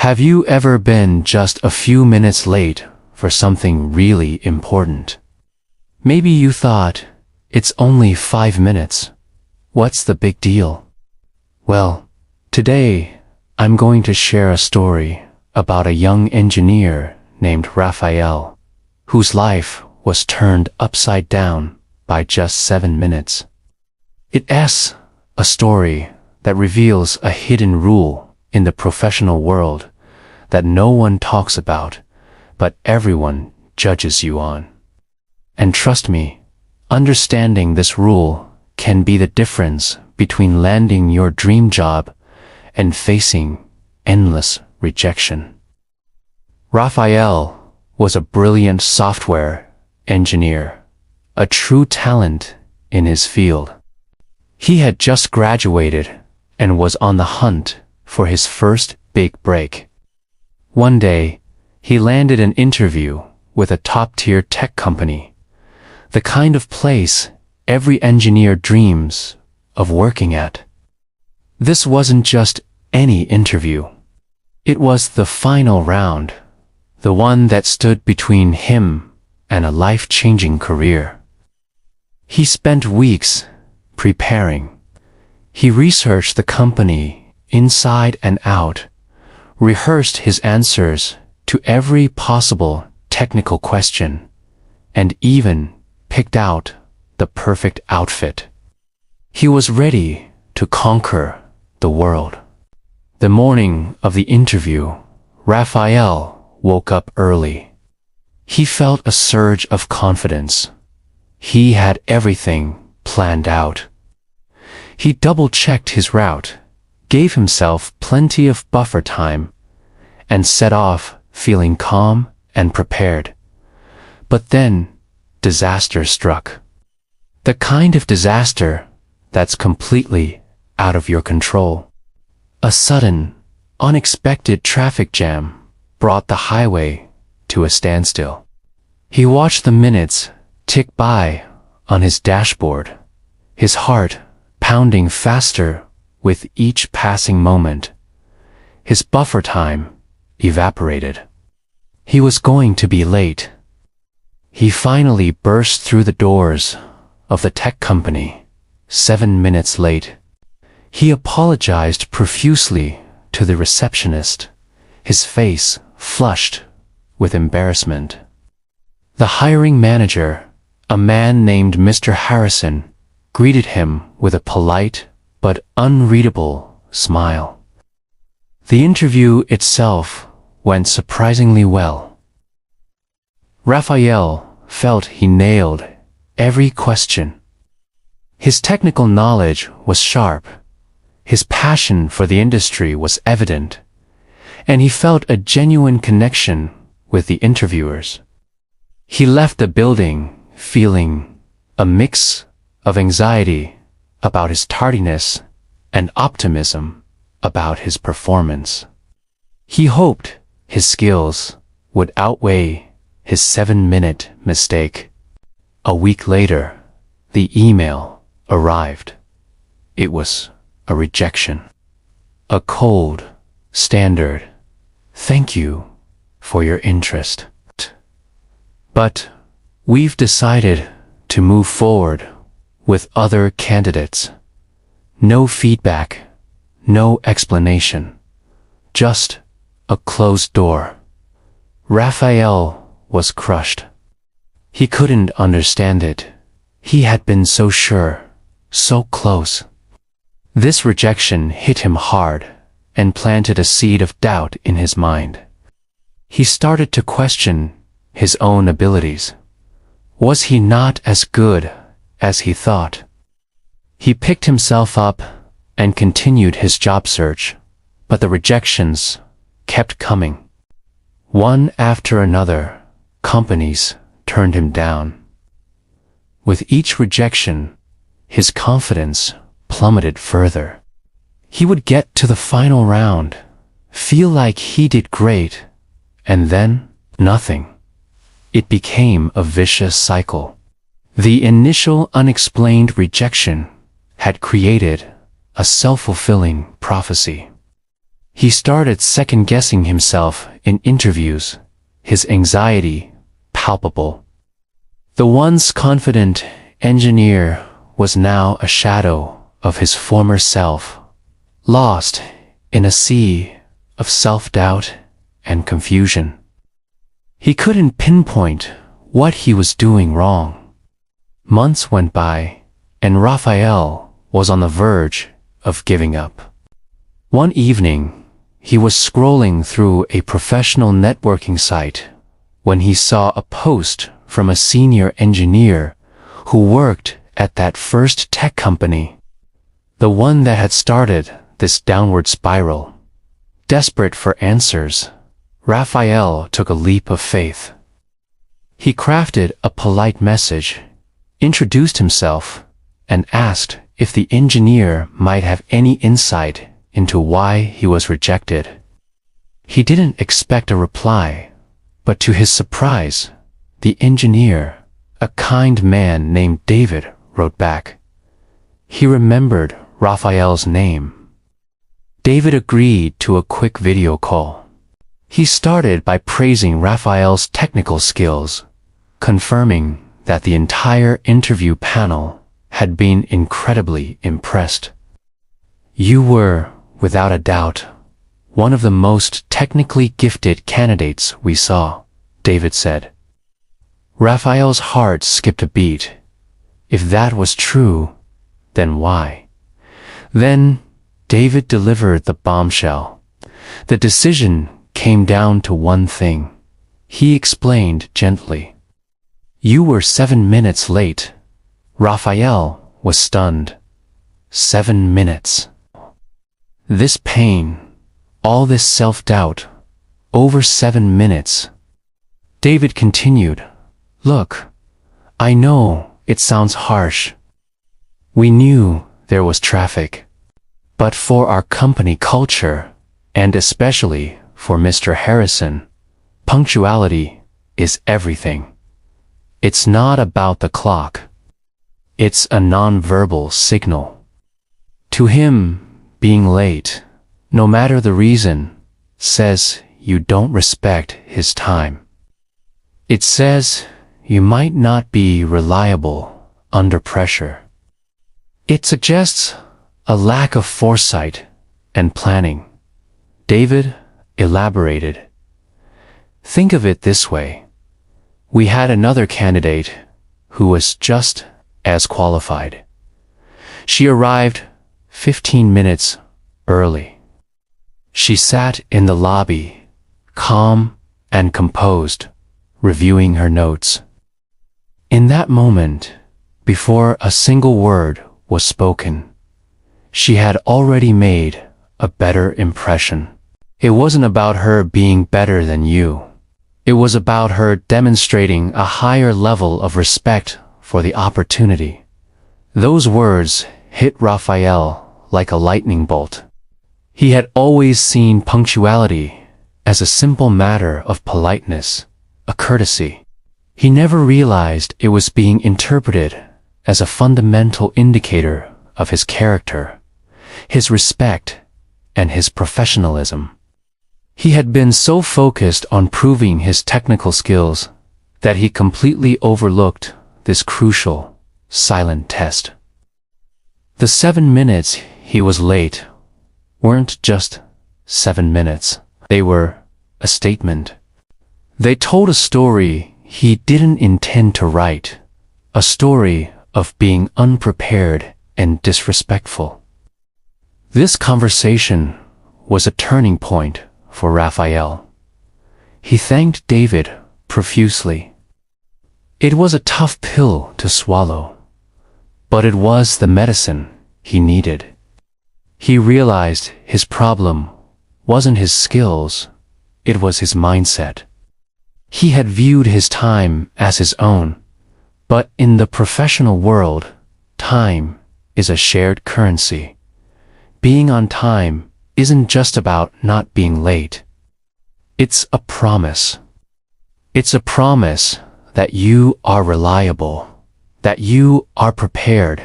Have you ever been just a few minutes late for something really important? Maybe you thought, it's only 5 minutes. What's the big deal? Well, today I'm going to share a story about a young engineer named Raphael, whose life was turned upside down by just 7 minutes. It's a story that reveals a hidden rule in the professional world that no one talks about, but everyone judges you on. And trust me, understanding this rule can be the difference between landing your dream job and facing endless rejection. Raphael was a brilliant software engineer, a true talent in his field. He had just graduated and was on the hunt for his first big break. One day, he landed an interview with a top-tier tech company, the kind of place every engineer dreams of working at. This wasn't just any interview. It was the final round, the one that stood between him and a life-changing career. He spent weeks preparing. He researched the company inside and out, rehearsed his answers to every possible technical question, and even picked out the perfect outfit. He was ready to conquer the world. The morning of the interview, Raphael woke up early. He felt a surge of confidence. He had everything planned out. He double-checked his route, gave himself plenty of buffer time, and set off feeling calm and prepared. But then, disaster struck. The kind of disaster that's completely out of your control. A sudden, unexpected traffic jam brought the highway to a standstill. He watched the minutes tick by on his dashboard, his heart pounding faster with each passing moment. His buffer time evaporated. He was going to be late. He finally burst through the doors of the tech company, 7 minutes late. He apologized profusely to the receptionist, his face flushed with embarrassment. The hiring manager, a man named Mr. Harrison, greeted him with a polite but unreadable smile. The interview itself went surprisingly well. Raphael felt he nailed every question. His technical knowledge was sharp, his passion for the industry was evident, and he felt a genuine connection with the interviewers. He left the building feeling a mix of anxiety about his tardiness and optimism about his performance. He hoped his skills would outweigh his 7-minute mistake. A week later, the email arrived. It was a rejection. A cold, standard, "Thank you for your interest. But we've decided to move forward with other candidates." No feedback, no explanation, just a closed door. Raphael was crushed. He couldn't understand it. He had been so sure, so close. This rejection hit him hard and planted a seed of doubt in his mind. He started to question his own abilities. Was he not as good as he thought? He picked himself up and continued his job search, but the rejections kept coming. One after another, companies turned him down. With each rejection, his confidence plummeted further. He would get to the final round, feel like he did great, and then nothing. It became a vicious cycle. The initial unexplained rejection had created a self-fulfilling prophecy. He started second-guessing himself in interviews, his anxiety palpable. The once confident engineer was now a shadow of his former self, lost in a sea of self-doubt and confusion. He couldn't pinpoint what he was doing wrong. Months went by, and Raphael was on the verge of giving up. One evening, he was scrolling through a professional networking site when he saw a post from a senior engineer who worked at that first tech company, the one that had started this downward spiral. Desperate for answers, Raphael took a leap of faith. He crafted a polite message, introduced himself, and asked if the engineer might have any insight into why he was rejected. He didn't expect a reply, but to his surprise, the engineer, a kind man named David, wrote back. He remembered Raphael's name. David agreed to a quick video call. He started by praising Raphael's technical skills, confirming that the entire interview panel had been incredibly impressed. "You were, without a doubt, one of the most technically gifted candidates we saw," David said. Raphael's heart skipped a beat. If that was true, then why? Then David delivered the bombshell. The decision came down to one thing. He explained gently. "You were 7 minutes late." Raphael was stunned. 7 minutes. This pain, all this self-doubt, over 7 minutes. David continued, "Look, I know it sounds harsh. We knew there was traffic. But for our company culture, and especially for Mr. Harrison, punctuality is everything. It's not about the clock. It's a non-verbal signal. To him, being late, no matter the reason, says you don't respect his time. It says you might not be reliable under pressure. It suggests a lack of foresight and planning." David elaborated. "Think of it this way. We had another candidate who was just as qualified. She arrived 15 minutes early. She sat in the lobby, calm and composed, reviewing her notes. In that moment, before a single word was spoken, she had already made a better impression. It wasn't about her being better than you. It was about her demonstrating a higher level of respect for the opportunity." Those words hit Raphael like a lightning bolt. He had always seen punctuality as a simple matter of politeness, a courtesy. He never realized it was being interpreted as a fundamental indicator of his character, his respect, and his professionalism. He had been so focused on proving his technical skills that he completely overlooked this crucial, silent test. The 7 minutes he was late weren't just 7 minutes. They were a statement. They told a story he didn't intend to write, a story of being unprepared and disrespectful. This conversation was a turning point for Raphael. He thanked David profusely. It was a tough pill to swallow, but it was the medicine he needed. He realized his problem wasn't his skills, it was his mindset. He had viewed his time as his own, but in the professional world, time is a shared currency. Being on time isn't just about not being late. It's a promise. It's a promise that you are reliable, that you are prepared,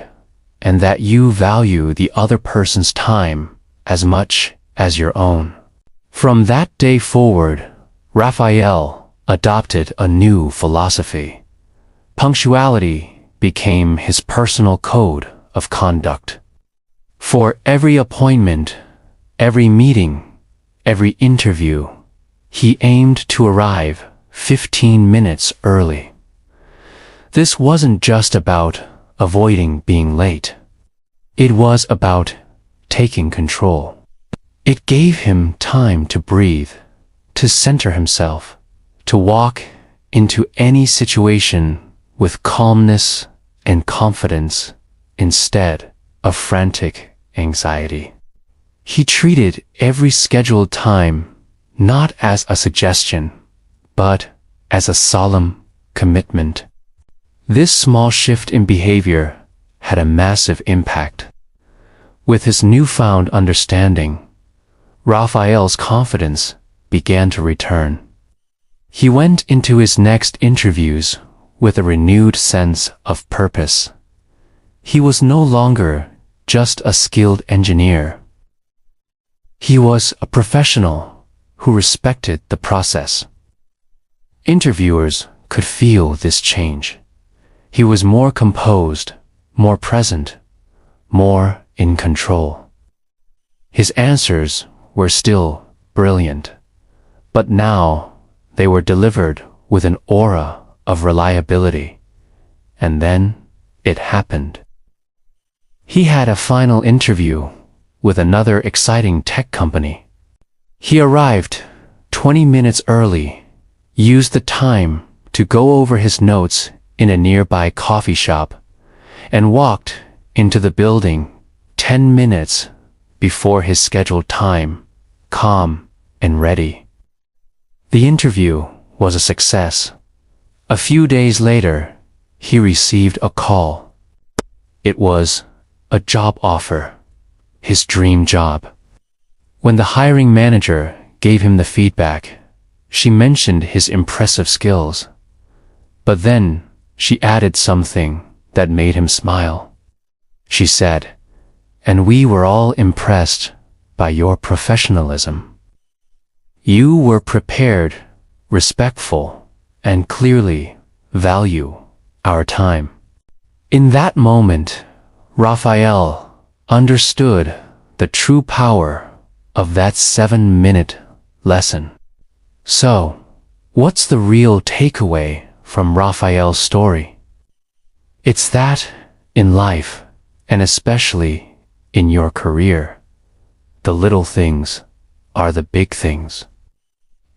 and that you value the other person's time as much as your own. From that day forward, Raphael adopted a new philosophy. Punctuality became his personal code of conduct. For every appointment, every meeting, every interview, he aimed to arrive 15 minutes early. This wasn't just about avoiding being late. It was about taking control. It gave him time to breathe, to center himself, to walk into any situation with calmness and confidence instead of frantic anxiety. He treated every scheduled time not as a suggestion, but as a solemn commitment. This small shift in behavior had a massive impact. With his newfound understanding, Raphael's confidence began to return. He went into his next interviews with a renewed sense of purpose. He was no longer just a skilled engineer. He was a professional who respected the process. Interviewers could feel this change. He was more composed, more present, more in control. His answers were still brilliant, but now they were delivered with an aura of reliability. And then it happened. He had a final interview with another exciting tech company. He arrived 20 minutes early, used the time to go over his notes in a nearby coffee shop, and walked into the building 10 minutes before his scheduled time, calm and ready. The interview was a success. A few days later, he received a call. It was a job offer, his dream job. When the hiring manager gave him the feedback, she mentioned his impressive skills. But then she added something that made him smile. She said, "And we were all impressed by your professionalism. You were prepared, respectful, and clearly value our time." In that moment, Raphael understood the true power of that 7-minute lesson. So, what's the real takeaway from Raphael's story? It's that, in life, and especially in your career, the little things are the big things.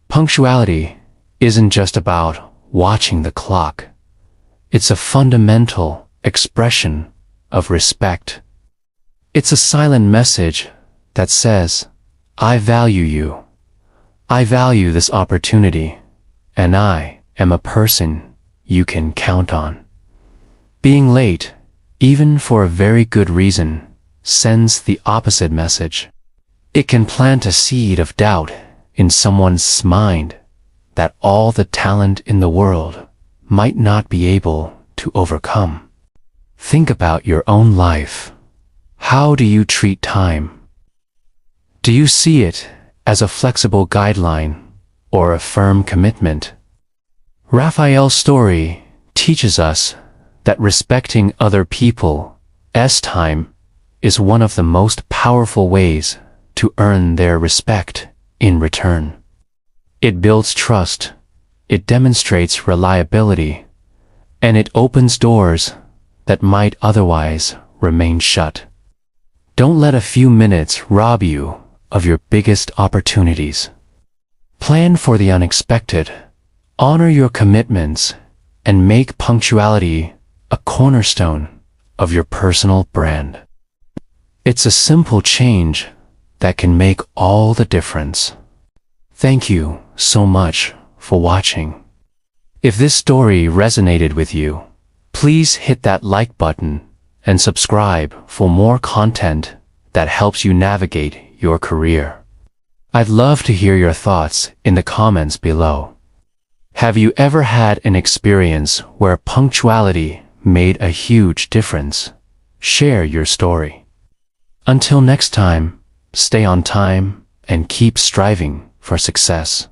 Punctuality isn't just about watching the clock. It's a fundamental expression of respect. It's a silent message that says, "I value you. I value this opportunity, and I am a person you can count on." Being late, even for a very good reason, sends the opposite message. It can plant a seed of doubt in someone's mind that all the talent in the world might not be able to overcome. Think about your own life. How do you treat time? Do you see it as a flexible guideline or a firm commitment? Raphael's story teaches us that respecting other people's time is one of the most powerful ways to earn their respect in return. It builds trust, it demonstrates reliability, and it opens doors that might otherwise remain shut. Don't let a few minutes rob you of your biggest opportunities. Plan for the unexpected, honor your commitments, and make punctuality a cornerstone of your personal brand. It's a simple change that can make all the difference. Thank you so much for watching. If this story resonated with you, please hit that like button and subscribe for more content that helps you navigate your career. I'd love to hear your thoughts in the comments below. Have you ever had an experience where punctuality made a huge difference? Share your story. Until next time, stay on time and keep striving for success.